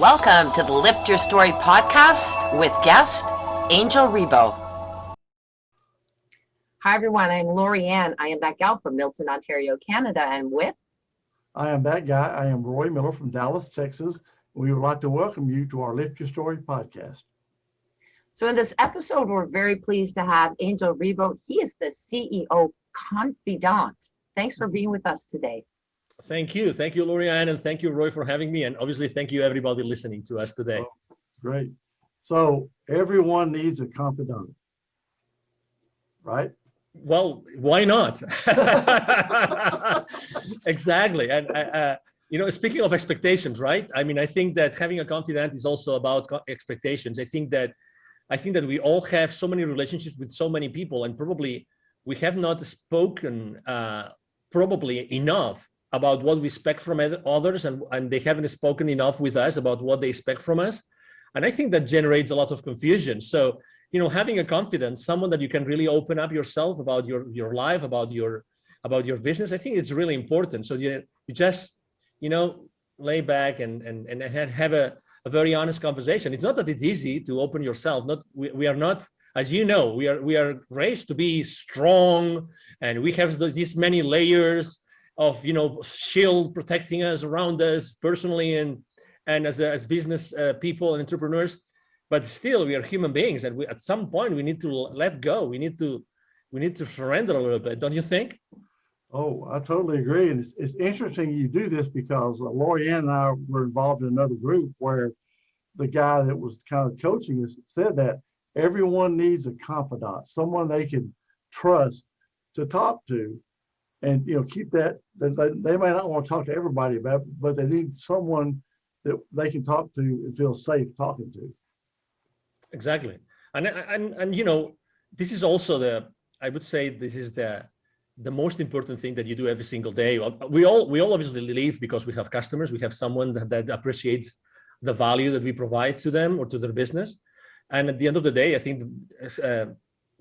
Welcome to the Lift Your Story podcast with guest Angel Ribo. Hi, everyone. I'm Lori Ann. I am that gal from Milton, Ontario, Canada, and with... I am that guy. I am Roy Miller from Dallas, Texas. We would like to welcome you to our Lift Your Story podcast. So in this episode, we're very pleased to have Angel Ribo. He is the CEO Confidant. Thanks for being with us today. Thank you. Thank you, Lori Ann, and thank you, Roy, for having me. And obviously, thank you, everybody listening to us today. Oh, great. So everyone needs a confidant, right? Well, why not? Exactly. And, speaking of expectations, right? I mean, I think that having a confidant is also about expectations. I think that we all have so many relationships with so many people, and probably we have not spoken probably enough about what we expect from others, and they haven't spoken enough with us about what they expect from us. And I think that generates a lot of confusion. So, having a confidant, someone that you can really open up yourself about your life, about your business, I think it's really important. So you just, lay back and have a very honest conversation. It's not that it's easy to open yourself. We are not, as you know, we are raised to be strong, and we have these many layers of shield protecting us around us personally and as business people and entrepreneurs. But still, we are human beings, and at some point we need to let go. We need to surrender a little bit, don't you think? Oh, I totally agree. And it's interesting you do this because Lori Ann and I were involved in another group where the guy that was kind of coaching us said that everyone needs a confidant, someone they can trust to talk to. And keep that. They may not want to talk to everybody about it, but they need someone that they can talk to and feel safe talking to. Exactly, and this is also I would say this is the most important thing that you do every single day. We all obviously live because we have customers. We have someone that appreciates the value that we provide to them or to their business. And at the end of the day, I think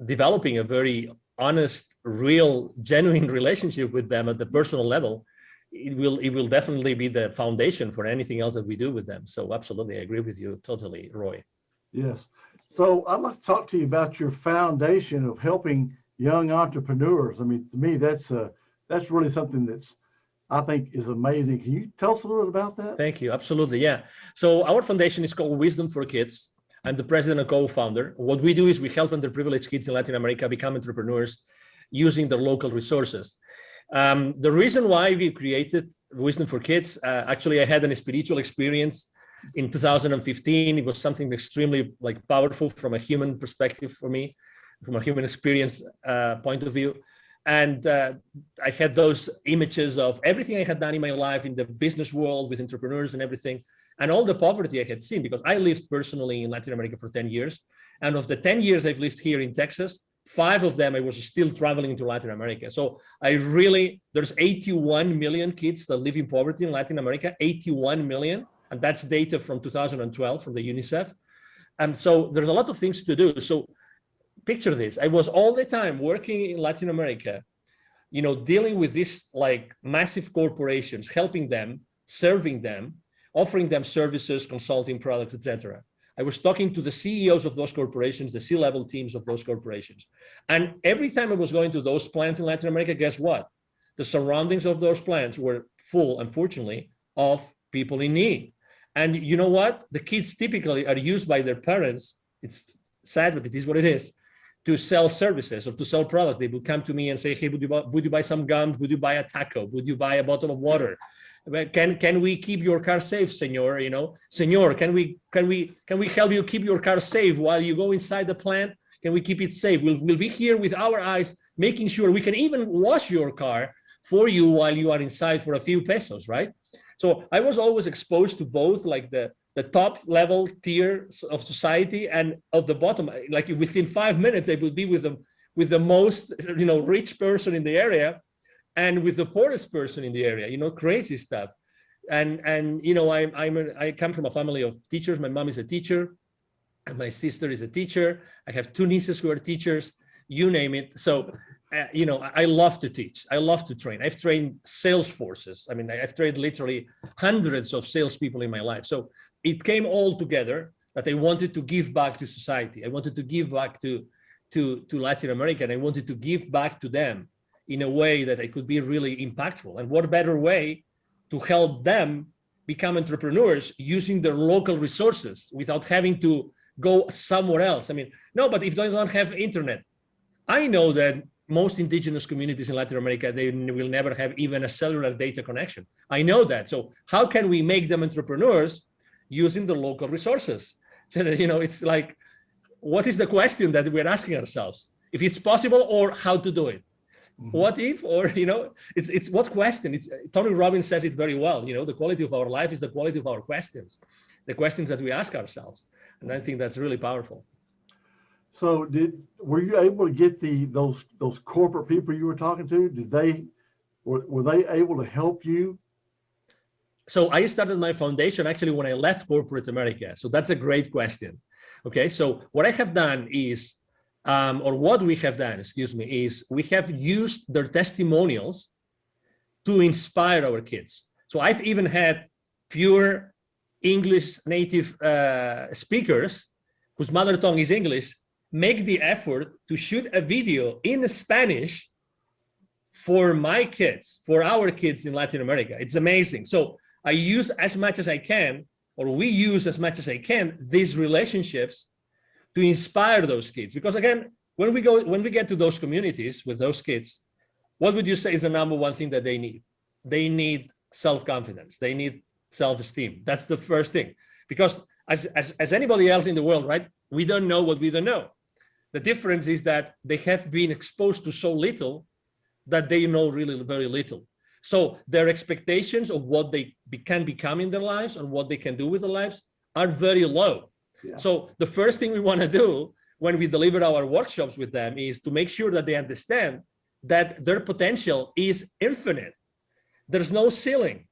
developing a very honest, real, genuine relationship with them at the personal level, it will definitely be the foundation for anything else that we do with them. So absolutely, I agree with you totally, Roy. Yes. So I'd like to talk to you about your foundation of helping young entrepreneurs. I mean, to me, that's really something I think is amazing. Can you tell us a little bit about that? Thank you. Absolutely. Yeah. So our foundation is called Wisdom for Kids. I'm the president and co-founder. What we do is we help underprivileged kids in Latin America become entrepreneurs using their local resources. The reason why we created Wisdom for Kids, actually, I had a spiritual experience in 2015. It was something extremely powerful from a human perspective for me, from a human experience point of view. And I had those images of everything I had done in my life in the business world with entrepreneurs and everything, and all the poverty I had seen, because I lived personally in Latin America for 10 years. And of the 10 years I've lived here in Texas, 5 of them I was still traveling to Latin America. So there's 81 million kids that live in poverty in Latin America, 81 million. And that's data from 2012 from the UNICEF. And so there's a lot of things to do. So picture this, I was all the time working in Latin America, dealing with these massive corporations, helping them, serving them, offering them services, consulting products, etc. I was talking to the CEOs of those corporations, the C-level teams of those corporations. And every time I was going to those plants in Latin America, guess what? The surroundings of those plants were full, unfortunately, of people in need. And you know what? The kids typically are used by their parents. It's sad, but it is what it is, to sell services or to sell products. They would come to me and say, hey, would you buy some gum? Would you buy a taco? Would you buy a bottle of water? Can we keep your car safe, senor? Senor, can we help you keep your car safe while you go inside the plant? Can we keep it safe? We'll be here with our eyes, making sure we can even wash your car for you while you are inside for a few pesos, right? So I was always exposed to both the top level tier of society and of the bottom. Within 5 minutes, I would be with the most rich person in the area, and with the poorest person in the area, crazy stuff. And I come from a family of teachers. My mom is a teacher, and my sister is a teacher. I have 2 nieces who are teachers, you name it. So I love to teach. I love to train. I've trained sales forces. I mean, I've trained literally hundreds of salespeople in my life. So it came all together that I wanted to give back to society. I wanted to give back to Latin America, and I wanted to give back to them in a way that I could be really impactful. And what better way to help them become entrepreneurs using their local resources without having to go somewhere else. I mean, no, but if they don't have internet, I know that most indigenous communities in Latin America, they will never have even a cellular data connection. I know that. So how can we make them entrepreneurs using the local resources? So, it's like, what is the question that we're asking ourselves? If it's possible, or how to do it? What if, or, it's what question? Tony Robbins says it very well. The quality of our life is the quality of our questions, the questions that we ask ourselves. And I think that's really powerful. So were you able to get those corporate people you were talking to? Were they able to help you? So I started my foundation actually when I left corporate America. So that's a great question. Okay, so what I have done is, or what we have done, is we have used their testimonials to inspire our kids. So I've even had pure English native speakers whose mother tongue is English make the effort to shoot a video in Spanish for my kids, for our kids in Latin America. It's amazing. So I use as much as I can, or we use as much as I can, these relationships to inspire those kids. Because again, when we get to those communities with those kids, what would you say is the number one thing that they need? They need self-confidence. They need self-esteem. That's the first thing. Because as anybody else in the world, right? We don't know what we don't know. The difference is that they have been exposed to so little that they know really very little. So their expectations of what they can become in their lives and what they can do with their lives are very low. Yeah. So the first thing we want to do when we deliver our workshops with them is to make sure that they understand that their potential is infinite. There's no ceiling.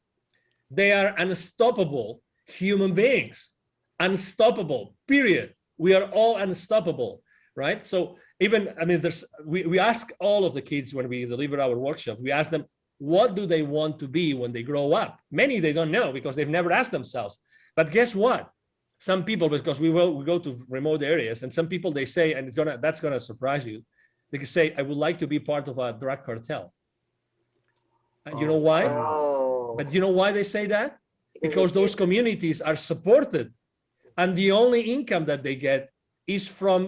They are unstoppable human beings. Unstoppable, period. We are all unstoppable, right? So even, we ask all of the kids when we deliver our workshop, we ask them, what do they want to be when they grow up? Many, they don't know because they've never asked themselves. But guess what? Some people, because we go to remote areas, and some people, they say, and that's gonna surprise you, they can say, I would like to be part of a drug cartel. And you know why? Oh. But you know why they say that? Because those communities are supported, and the only income that they get is from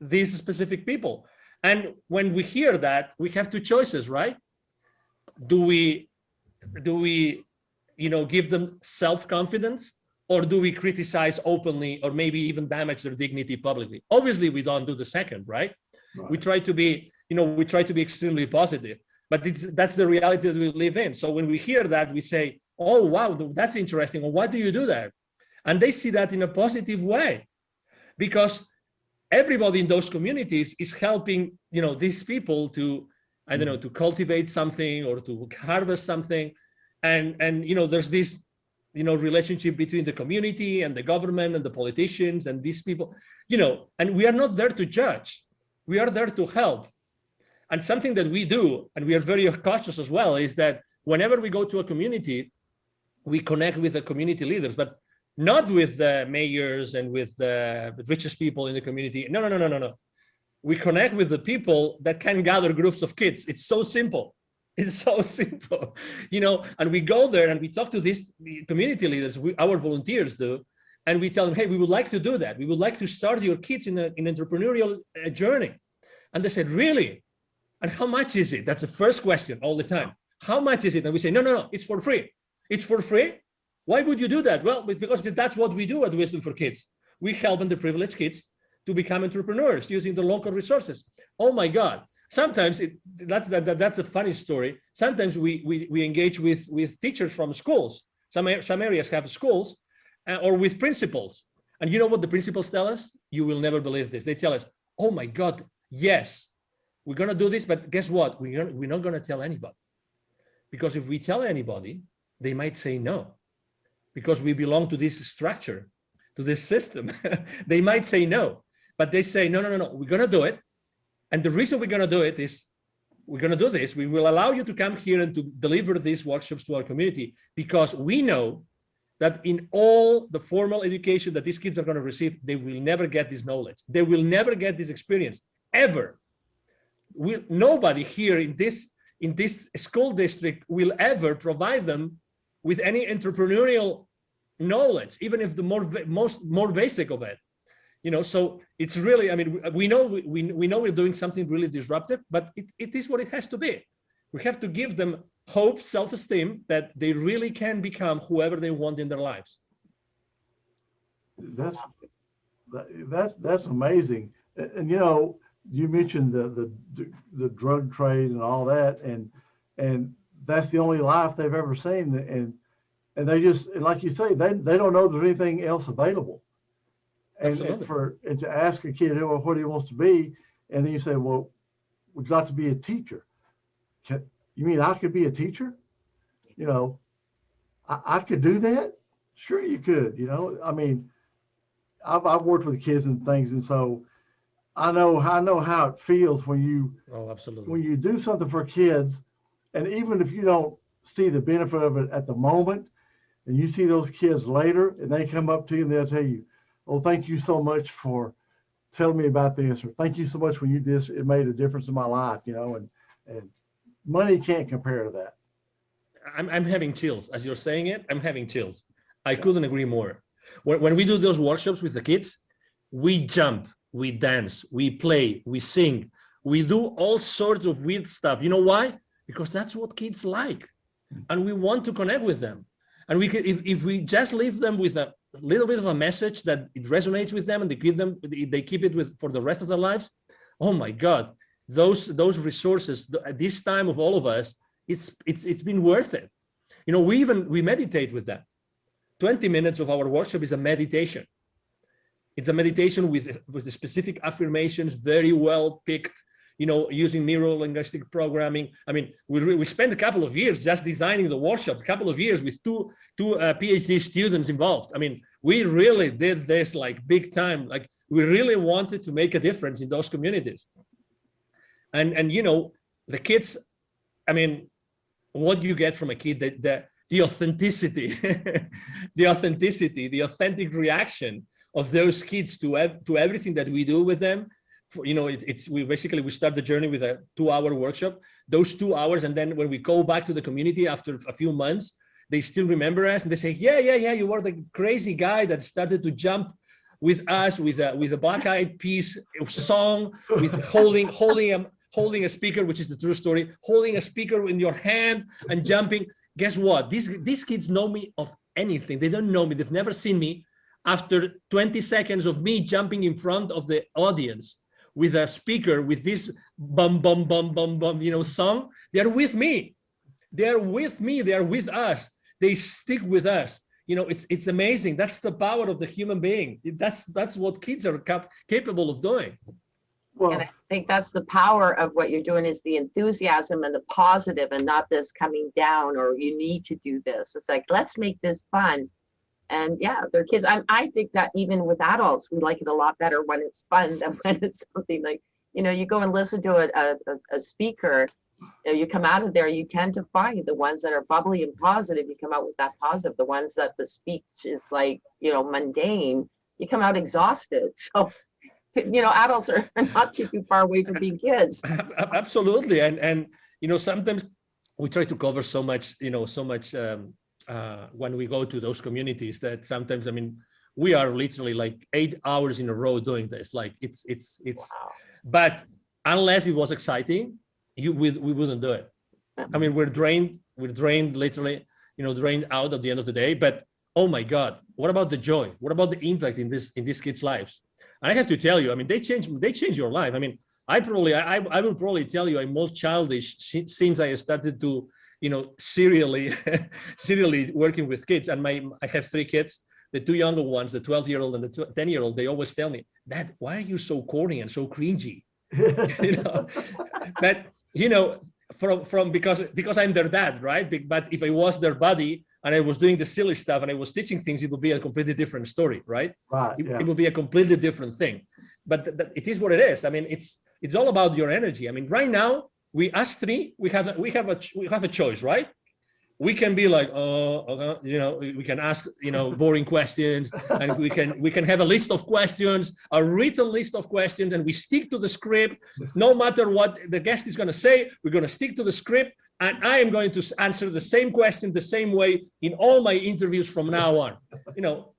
these specific people. And when we hear that, we have two choices, right? Do we give them self-confidence, or do we criticize openly, or maybe even damage their dignity publicly? Obviously, we don't do the second, right? We try to be, extremely positive, but that's the reality that we live in. So when we hear that, we say, oh, wow, that's interesting. Well, why do you do that? And they see that in a positive way, because everybody in those communities is helping, these people to, to cultivate something or to harvest something. And there's this, relationship between the community and the government and the politicians and these people, and we are not there to judge. We are there to help. And something that we do, and we are very cautious as well, is that whenever we go to a community, we connect with the community leaders, but not with the mayors and with the richest people in the community. No. We connect with the people that can gather groups of kids. It's so simple. It's so simple, and we go there and we talk to these community leaders, our volunteers do, and we tell them, hey, we would like to do that. We would like to start your kids in an entrepreneurial journey. And they said, really? And how much is it? That's the first question all the time. How much is it? And we say, no, it's for free. It's for free? Why would you do that? Well, because that's what we do at Wisdom for Kids. We help underprivileged kids to become entrepreneurs using the local resources. Oh my God. Sometimes that's a funny story. Sometimes we engage with teachers from schools. Some areas have schools, or with principals. And you know what the principals tell us? You will never believe this. They tell us, oh my God, yes, we're going to do this, but guess what? We're not going to tell anybody. Because if we tell anybody, they might say no. Because we belong to this structure, to this system. They might say no. But they say, no, we're going to do it. And the reason we're going to do it is, we're going to do this. We will allow you to come here and to deliver these workshops to our community, because we know that in all the formal education that these kids are going to receive, they will never get this knowledge. They will never get this experience, ever. Nobody here in this school district will ever provide them with any entrepreneurial knowledge, even if the more basic of it. So it's really, I mean, we know we're doing something really disruptive, but it is what it has to be. We have to give them hope, self-esteem that they really can become whoever they want in their lives. That's amazing. And you mentioned the drug trade and all that, and that's the only life they've ever seen. And they just, like you say, they don't know there's anything else available. And to ask a kid what he wants to be, and then you say, well, would you like to be a teacher? You mean I could be a teacher? I could do that? Sure you could. I mean, I've worked with kids and things, and so I know how it feels when you do something for kids, and even if you don't see the benefit of it at the moment, and you see those kids later, and they come up to you and they'll tell you, "Oh, thank you so much for telling me about this," or "Thank you so much when you did this. It made a difference in my life," and money can't compare to that. I'm having chills as you're saying it. I'm having chills. I couldn't agree more. When we do those workshops with the kids, we jump, we dance, we play, we sing, we do all sorts of weird stuff. You know why? Because that's what kids like, and we want to connect with them. And we can, if we just leave them with a little bit of a message that it resonates with them, and they keep it with for the rest of their lives. Oh my God, those resources at this time of all of us, it's been worth it. We meditate with them. 20 minutes of our workshop is a meditation. It's a meditation with the specific affirmations, very well picked, using neuro-linguistic programming. I mean, we spent a couple of years just designing the workshop, a couple of years with two PhD students involved. I mean, we really did this like big time. Like we really wanted to make a difference in those communities. And the kids, I mean, what you get from a kid, the authenticity, the authentic reaction of those kids to everything that we do with them. We start the journey with a 2-hour workshop, those 2 hours. And then when we go back to the community after a few months, they still remember us and they say, yeah, you were the crazy guy that started to jump with us with a Black Eyed Peas song, with holding a speaker, which is the true story, holding a speaker in your hand and jumping. Guess what? These kids know me of anything. They don't know me. They've never seen me. After 20 seconds of me jumping in front of the audience with a speaker, with this bum, bum, bum, bum, bum, song, they're with me. They're with me. They're with us. They stick with us. It's amazing. That's the power of the human being. That's what kids are capable of doing. Well, and I think that's the power of what you're doing is the enthusiasm and the positive, and not this coming down or you need to do this. It's like, let's make this fun. And yeah, they're kids. I think that even with adults, we like it a lot better when it's fun than when it's something like, you go and listen to a speaker, you come out of there, you tend to find the ones that are bubbly and positive, you come out with that positive. The ones that the speech is like, mundane, you come out exhausted. So, adults are not too far away from being kids. Absolutely. And sometimes we try to cover so much, when we go to those communities that sometimes, I mean, we are literally like 8 hours in a row doing this. Like it's, wow. But unless it was exciting, we wouldn't do it. I mean, we're drained literally, drained out at the end of the day, but oh my God, what about the joy? What about the impact in these kids' lives? And I have to tell you, I mean, they change your life. I mean, I will probably tell you I'm more childish since I started to, serially working with kids. And I have 3 kids, the 2 younger ones, the 12-year-old and the 10-year-old, they always tell me, Dad, why are you so corny and so cringy? But, from because I'm their dad, right? But if I was their buddy and I was doing the silly stuff and I was teaching things, it would be a completely different story, right? Right. Yeah. It would be a completely different thing. But it is what it is. I mean, it's all about your energy. I mean, right now, us 3, we have a choice, right? we can be like, we can ask, boring questions, and we can have a list of questions, a written list of questions, and we stick to the script. No matter what the guest is going to say, we're going to stick to the script, and I am going to answer the same question the same way in all my interviews from now on.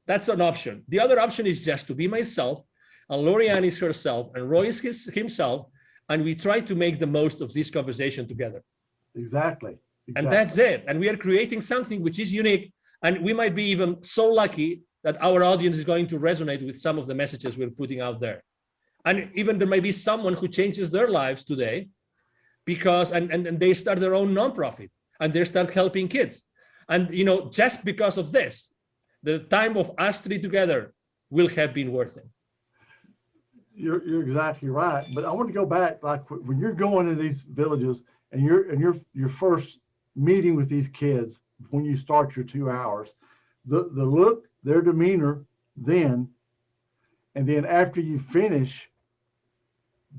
That's an option. The other option is just to be myself, and Lorianne is herself, and Roy is himself, and we try to make the most of this conversation together. Exactly. And that's it. And we are creating something which is unique. And we might be even so lucky that our audience is going to resonate with some of the messages we're putting out there. And even there may be someone who changes their lives today because, and they start their own nonprofit and they start helping kids. And, just because of this, the time of us three together will have been worth it. You're exactly right. But I want to go back, like when you're going to these villages and your first meeting with these kids, when you start your 2 hours, the look, their demeanor then, and then after you finish,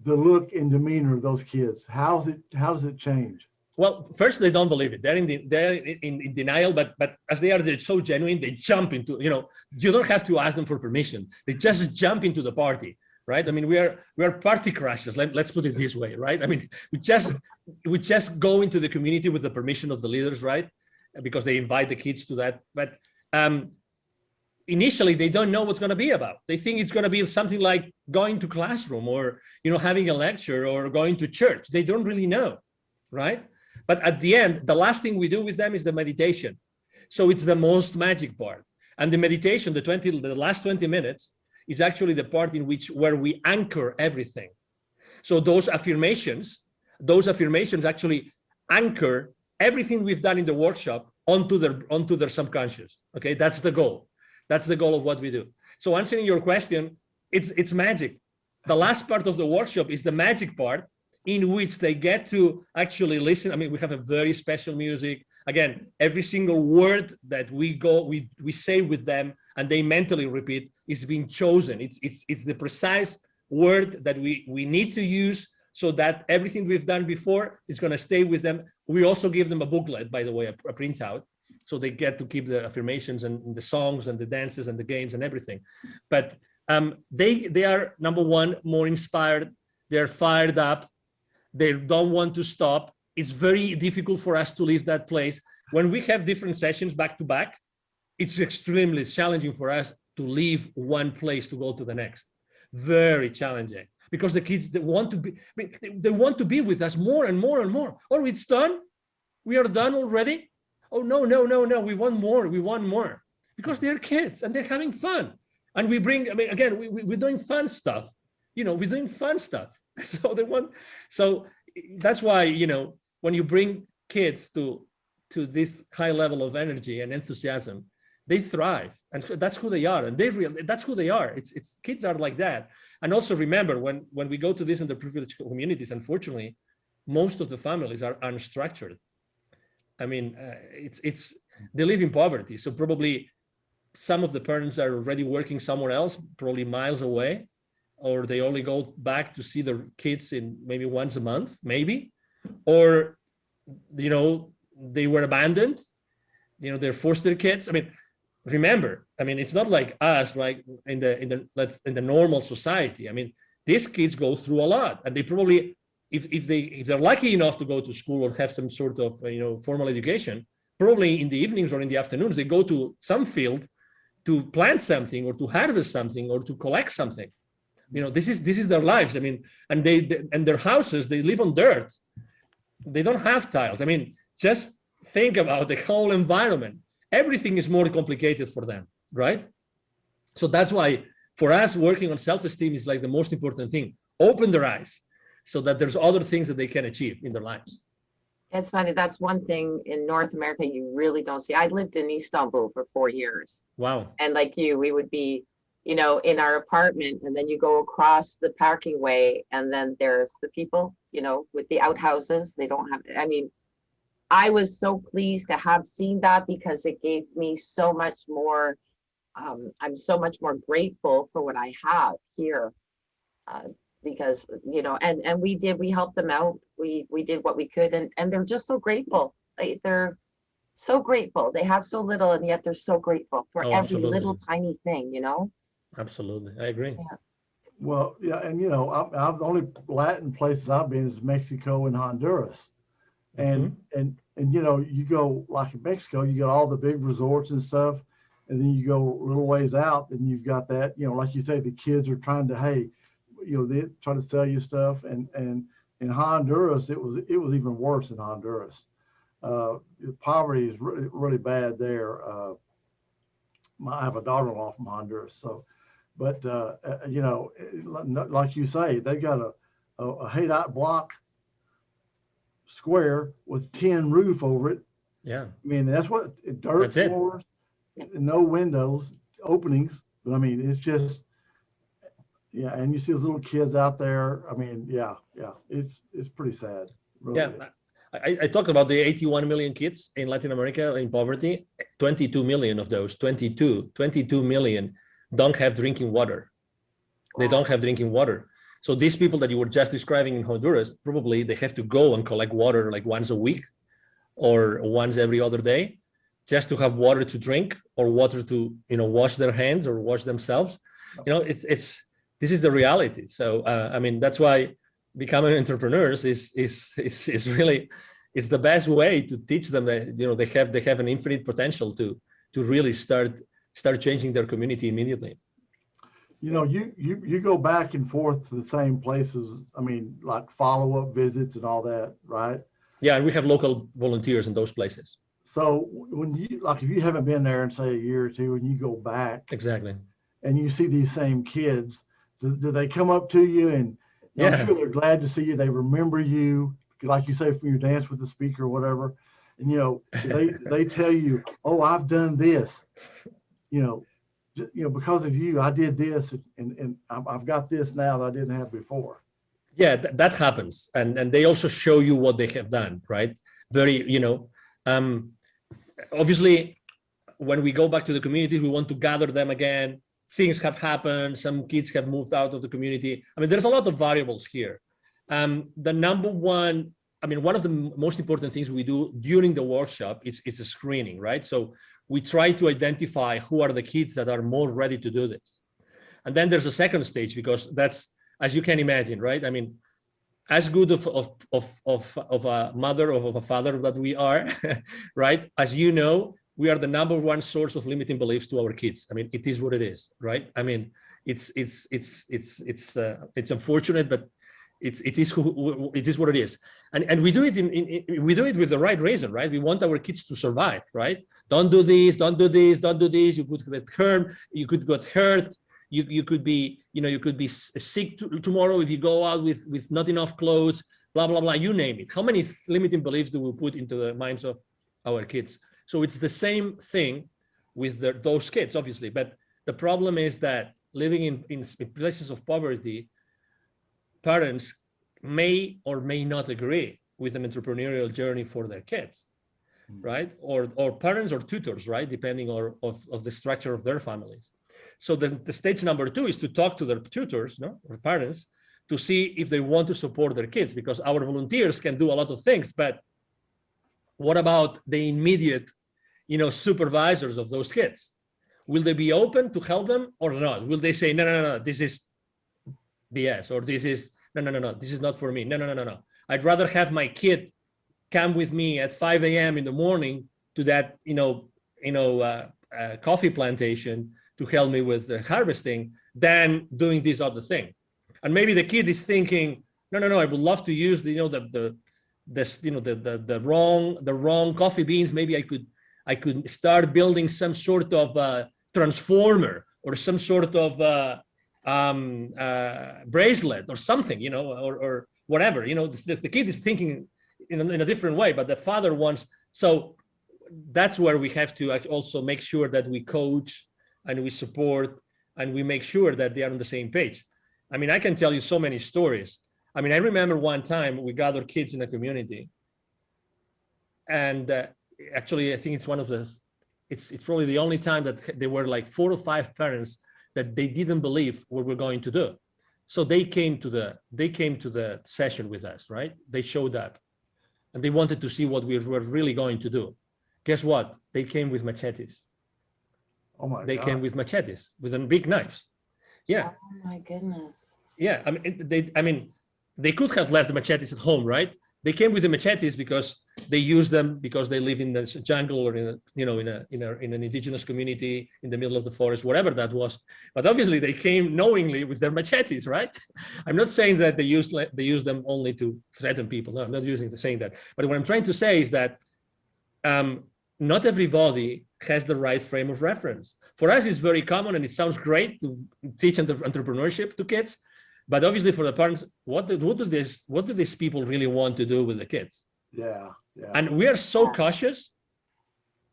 the look and demeanor of those kids, how does it change? Well, first, they don't believe it. They're in denial, but as they're so genuine, they jump into, you don't have to ask them for permission. They just jump into the party, right? I mean, we are party crashers. Let's put it this way, right? I mean, we just go into the community with the permission of the leaders, right? Because they invite the kids to that. But initially, they don't know what's going to be about. They think it's going to be something like going to classroom or, having a lecture or going to church. They don't really know, right? But at the end, the last thing we do with them is the meditation. So it's the most magic part. And the meditation, the last 20 minutes, is actually the part where we anchor everything. So those affirmations actually anchor everything we've done in the workshop onto their subconscious. Okay, that's the goal. That's the goal of what we do. So answering your question, it's magic. The last part of the workshop is the magic part, in which they get to actually listen. I mean, we have a very special music. Again, every single word that we say with them and they mentally repeat is being chosen. It's the precise word that we need to use so that everything we've done before is going to stay with them. We also give them a booklet, by the way, a printout, so they get to keep the affirmations and the songs and the dances and the games and everything. But they are, number one, more inspired. They're fired up. They don't want to stop. It's very difficult for us to leave that place. When we have different sessions back to back, it's extremely challenging for us to leave one place to go to the next. Very challenging, because the kids, they want to be with us more and more and more. Oh, it's done? We are done already? Oh, no, we want more. Because they're kids and they're having fun. And we bring, again, we're doing fun stuff. We're doing fun stuff. So that's why, when you bring kids to this high level of energy and enthusiasm, they thrive, and that's who they are, and that's who they are. It's kids are like that. And also remember, when we go to these underprivileged communities, unfortunately, most of the families are unstructured. I mean, they live in poverty, so probably some of the parents are already working somewhere else, probably miles away, or they only go back to see their kids in maybe once a month, maybe, or they were abandoned, they're foster kids. I mean, remember, it's not like us, like in the normal society. I mean, these kids go through a lot, and they probably, if they're lucky enough to go to school or have some sort of formal education, probably in the evenings or in the afternoons they go to some field to plant something or to harvest something or to collect something. This is their lives. I mean, and their houses, they live on dirt. They don't have tiles. I mean, just think about the whole environment. Everything is more complicated for them, right? So that's why for us, working on self-esteem is like the most important thing. Open their eyes so that there's other things that they can achieve in their lives. It's funny. That's one thing in North America you really don't see. I lived in Istanbul for 4 years. Wow. And like you, we would be, in our apartment, and then you go across the parking way, and then there's the people, with the outhouses. They don't have, I was so pleased to have seen that, because it gave me so much more, I'm so much more grateful for what I have here. Because, and we helped them out. We did what we could, and they're just so grateful. so grateful. They have so little, and yet they're so grateful for Oh, every little absolutely. tiny thing, you know? Absolutely. I agree. Yeah. Well, yeah, and I've the only Latin places I've been is Mexico and Honduras, and Mhm. you go like in Mexico, you got all the big resorts and stuff, and then you go a little ways out, and you've got that, like you say, the kids are trying to, hey, they try to sell you stuff, and in Honduras, it was even worse in Honduras. Uh, Poverty is really bad there. I have a daughter-in-law from Honduras, so, but like you say, they've got a Haydite block square with tin roof over it. Yeah, I mean, that's what dirt that's it. floors, no windows, openings. But I mean, it's just, yeah. And you see those little kids out there. I mean, yeah, yeah. It's pretty sad, really Yeah. is. I talked about the 81 million kids in Latin America in poverty. 22 million of those, 22 million don't have drinking water. They Wow. don't have drinking water. So these people that you were just describing in Honduras, probably they have to go and collect water like once a week or once every other day just to have water to drink or water to, wash their hands or wash themselves. It's this is the reality. So I mean, that's why becoming entrepreneurs is really, it's the best way to teach them that they have an infinite potential to really start changing their community immediately. You go back and forth to the same places. I mean, like follow-up visits and all that, right? Yeah, and we have local volunteers in those places. So when you like, if you haven't been there in say a year or two, and you go back Exactly. and you see these same kids, do they come up to you and I'm Yeah. sure they're glad to see you. They remember you, like you say, from your dance with the speaker or whatever. And they tell you, oh, I've done this, you know, because of you, I did this, and I've got this now that I didn't have before. Yeah, that happens, and they also show you what they have done, right? Very, um, obviously, when we go back to the community, we want to gather them again. Things have happened. Some kids have moved out of the community. I mean, there's a lot of variables here. The number one, I mean, one of the most important things we do during the workshop is it's a screening, right? So we try to identify who are the kids that are more ready to do this. And then there's a second stage, because that's, as you can imagine, right? I mean, as good of a mother or of a father that we are, right? As you know, we are the number one source of limiting beliefs to our kids. I mean, it is what it is, right? I mean, it's unfortunate, but it is what it is, and we do it we do it with the right reason, right? We want our kids to survive, right? Don't do this, don't do this, don't do this. You could get hurt. You could get hurt. You could be, you could be sick tomorrow if you go out with not enough clothes, blah blah blah, you name it. How many limiting beliefs do we put into the minds of our kids? So it's the same thing with those kids, obviously. But the problem is that living in places of poverty, parents may or may not agree with an entrepreneurial journey for their kids, right? Or parents or tutors, right? Depending on of the structure of their families. So the stage number two is to talk to their tutors, no, or parents, to see if they want to support their kids, because our volunteers can do a lot of things, but what about the immediate, supervisors of those kids? Will they be open to help them or not? Will they say, no, this is BS, or this is, no, this is not for me. No. I'd rather have my kid come with me at 5 a.m. in the morning to that, coffee plantation to help me with the harvesting than doing this other thing. And maybe the kid is thinking, no, I would love to use the wrong coffee beans. Maybe I could start building some sort of transformer or some sort of bracelet or something, or whatever. The kid is thinking in a different way, but the father wants. So that's where we have to also make sure that we coach and we support and we make sure that they are on the same page. I mean, I can tell you so many stories. I mean, I remember one time we gathered kids in a community, and actually, I think it's one of the, it's probably the only time that there were like 4 or 5 parents that they didn't believe what we're going to do. So they came to the session with us, right? They showed up, and they wanted to see what we were really going to do. Guess what? They came with machetes. Oh my They God. came with machetes, with them big knives. Yeah, Oh my goodness. yeah. I mean, they could have left the machetes at home, right? They came with the machetes because they use them because they live in the jungle or in a, you know, in an indigenous community in the middle of the forest, whatever that was. But obviously, they came knowingly with their machetes, right? I'm not saying that they use them only to threaten people. No, I'm not saying that. But what I'm trying to say is that not everybody has the right frame of reference. For us, it's very common and it sounds great to teach entrepreneurship to kids. But obviously for the parents, what do these people really want to do with the kids? Yeah. And we are so cautious.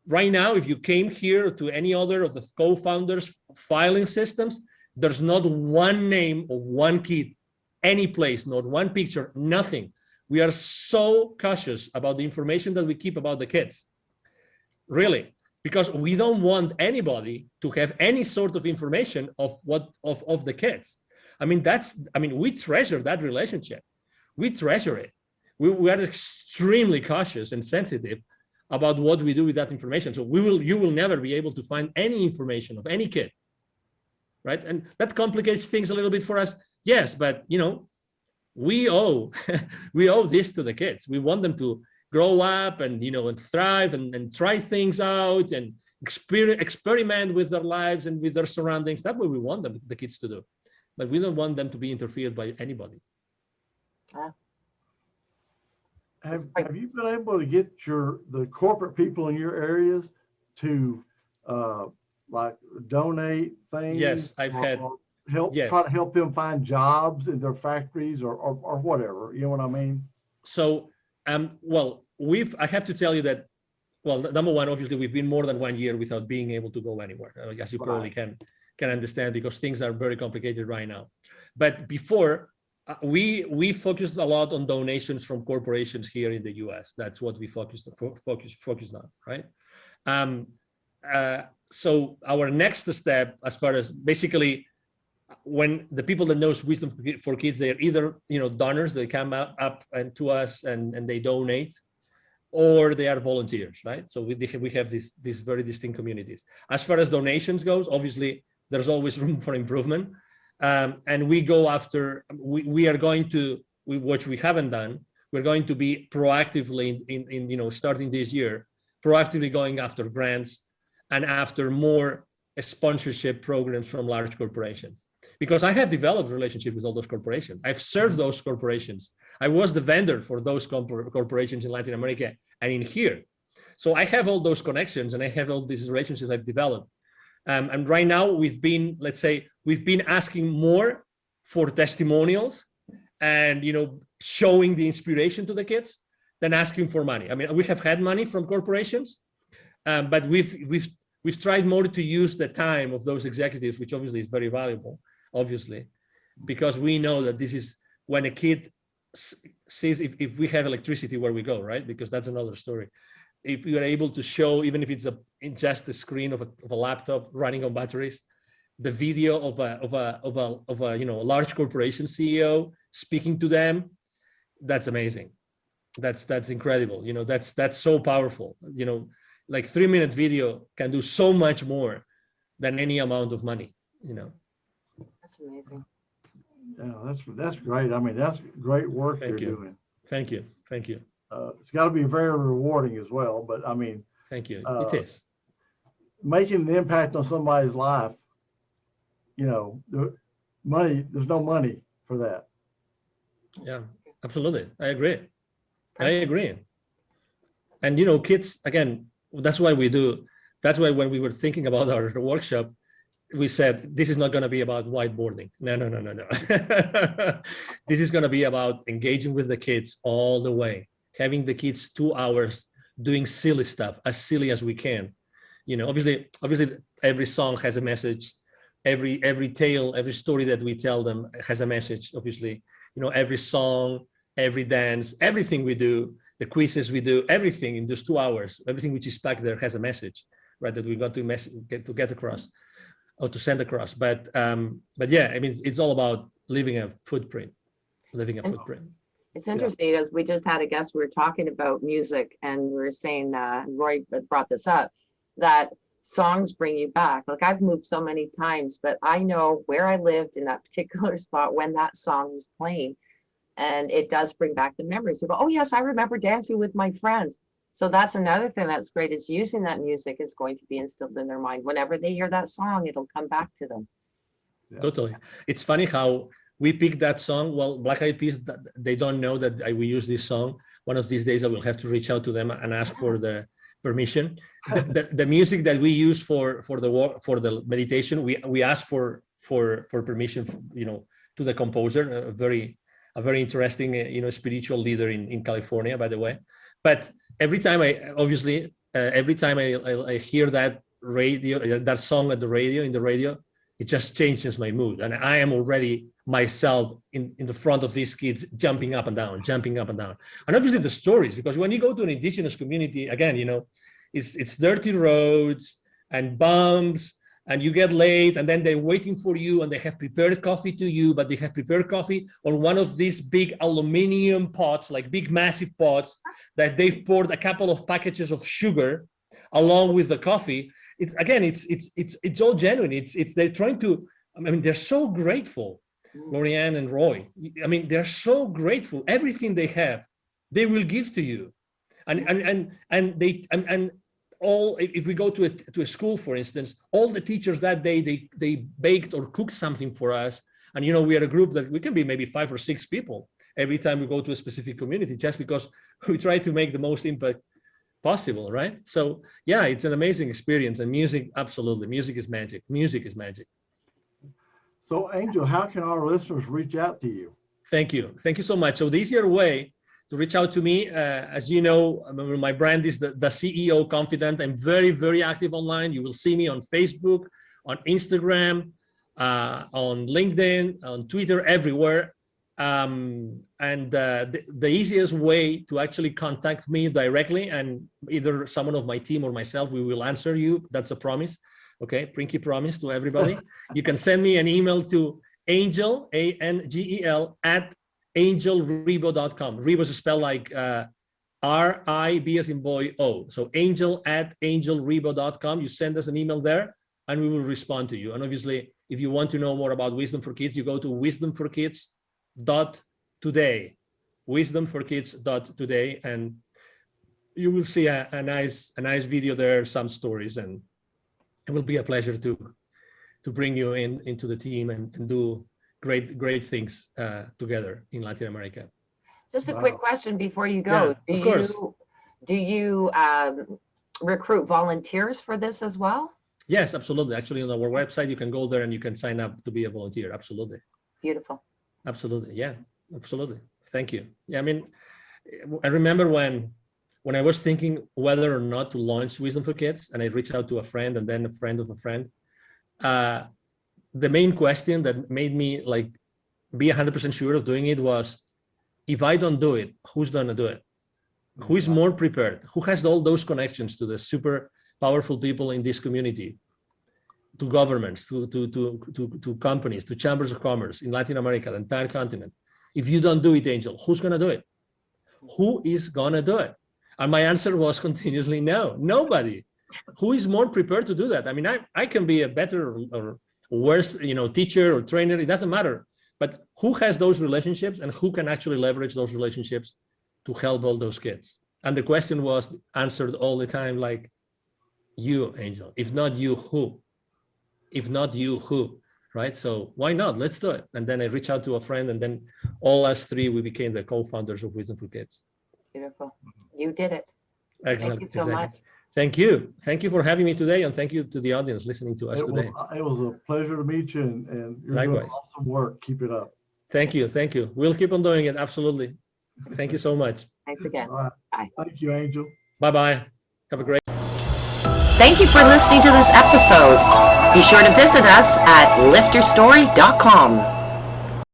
Right now, if you came here to any other of the co-founders filing systems, there's not one name of one kid, any place, not one picture, nothing. We are so cautious about the information that we keep about the kids. Really, because we don't want anybody to have any sort of information of the kids. I mean, we treasure that relationship. We treasure it. We are extremely cautious and sensitive about what we do with that information. So you will never be able to find any information of any kid, right? And that complicates things a little bit for us. Yes, but we owe this to the kids. We want them to grow up and and thrive and try things out and experiment with their lives and with their surroundings. That's what we want the kids to do. But we don't want them to be interfered by anybody. Have you been able to get the corporate people in your areas to like donate things? Yes, I've had help try to help them find jobs in their factories or whatever. You know what I mean? So well, I have to tell you that, well, number one, obviously we've been more than 1 year without being able to go anywhere, as you probably can understand, because things are very complicated right now. But before, we focused a lot on donations from corporations here in the US. That's what we focused on, right? So our next step, as far as basically, when the people that knows Wisdom for Kids, they're either donors, they come up and to us and they donate, or they are volunteers, right? So we have these very distinct communities. As far as donations goes, obviously there's always room for improvement, and we go after. We are going to, which we haven't done. We're going to be proactively in starting this year, proactively going after grants and after more sponsorship programs from large corporations. Because I have developed relationships with all those corporations. I've served those corporations. I was the vendor for those corporations in Latin America and in here. So I have all those connections and I have all these relationships I've developed. And right now we've been asking more for testimonials and, showing the inspiration to the kids than asking for money. I mean, we have had money from corporations, but we've tried more to use the time of those executives, which obviously is very valuable, obviously, because we know that this is when a kid sees if we have electricity where we go, right? Because that's another story. If you are able to show, even if it's just the screen of a laptop running on batteries, the video of a large corporation CEO speaking to them, that's amazing. That's incredible. That's so powerful. Like 3-minute video can do so much more than any amount of money. That's amazing. Yeah, that's great. I mean, that's great work you're doing. Thank you. It's got to be very rewarding as well. But I mean, thank you. It is making the impact on somebody's life. Money. There's no money for that. Yeah, absolutely. I agree. And kids, again, that's why when we were thinking about our workshop, we said, this is not going to be about whiteboarding. No. This is going to be about engaging with the kids all the way, having the kids 2 hours doing silly stuff, as silly as we can. Obviously every song has a message. Every tale, every story that we tell them has a message, obviously. Every song, every dance, everything we do, the quizzes we do, everything in those 2 hours, everything which is packed there has a message, right? That we got to get across or to send across. But yeah, I mean, it's all about leaving a footprint. It's interesting because we just had a guest, we were talking about music and we were saying, Roy brought this up, that songs bring you back. Like I've moved so many times, but I know where I lived in that particular spot when that song was playing. And it does bring back the memories. You go, oh yes, I remember dancing with my friends. So that's another thing that's great is using that music is going to be instilled in their mind. Whenever they hear that song, it'll come back to them. Yeah. Totally. It's funny how we picked that song. Well, Black Eyed Peas, they don't know that we use this song. One of these days I will have to reach out to them and ask for the permission. The music that we use for the meditation, we ask for permission, to the composer, a very interesting, spiritual leader in California, by the way. But every time I hear that that song at the radio, it just changes my mood. And I am already myself in the front of these kids jumping up and down. And obviously the stories, because when you go to an indigenous community, again, it's dirty roads and bumps and you get late and then they're waiting for you and they have prepared coffee to you, but they have prepared coffee on one of these big aluminum pots, like big massive pots that they've poured a couple of packages of sugar along with the coffee. It's all genuine. They're trying to, they're so grateful, Lorianne and Roy. They're so grateful. Everything they have, they will give to you. And all, if we go to a school, for instance, all the teachers that day, they baked or cooked something for us. And, we are a group that we can be maybe 5 or 6 people every time we go to a specific community, just because we try to make the most impact possible, right? So yeah, it's an amazing experience. And music, absolutely, music is magic. So Angel, how can our listeners reach out to you? Thank you so much. So the easier way to reach out to me, as you know, my brand is the CEO Confidant. I'm very, very active online. You will see me on Facebook, on Instagram, on LinkedIn, on Twitter, everywhere. The easiest way to actually contact me directly, and either someone of my team or myself, we will answer you. That's a promise. Okay, Prinky promise to everybody. You can send me an email to Angel, ANGEL, at angelribo.com. Ribo is spelled like R-I-B as in boy, O. So Angel at angelribo.com. You send us an email there and we will respond to you. And obviously, if you want to know more about Wisdom for Kids, you go to wisdomforkids.today, wisdomforkids.today, and you will see a nice video there, some stories, and it will be a pleasure to bring you into the team and do great things together in Latin America. Just a quick question before you go. Yeah, of course. Do you recruit volunteers for this as well? Yes, absolutely. Actually, on our website, you can go there and you can sign up to be a volunteer. Absolutely. Beautiful. Absolutely. Yeah, absolutely. Thank you. Yeah, I remember when I was thinking whether or not to launch Wisdom for Kids, and I reached out to a friend and then a friend of a friend, the main question that made me be 100% sure of doing it was, if I don't do it, who's gonna do it? Who is more prepared? Who has all those connections to the super powerful people in this community, to governments, to companies, to chambers of commerce in Latin America, the entire continent? If you don't do it, Angel, who's gonna do it? Who is gonna do it? And my answer was continuously no, nobody. Who is more prepared to do that? I can be a better or worse, teacher or trainer, it doesn't matter. But who has those relationships and who can actually leverage those relationships to help all those kids? And the question was answered all the time, like, you, Angel. If not you, who? If not you, who? Right? So why not? Let's do it. And then I reached out to a friend, and then all us three, we became the co-founders of Wisdom for Kids. Beautiful. You did it. Excellent. Thank you so much. Thank you. Thank you for having me today, and thank you to the audience listening to us today. It was a pleasure to meet you, and you're Likewise. doing awesome work. Keep it up. Thank you. We'll keep on doing it. Absolutely. Thank you so much. Thanks again. All right. Bye. Thank you, Angel. Bye-bye. Have a great Thank you for listening to this episode. Be sure to visit us at lifterstory.com.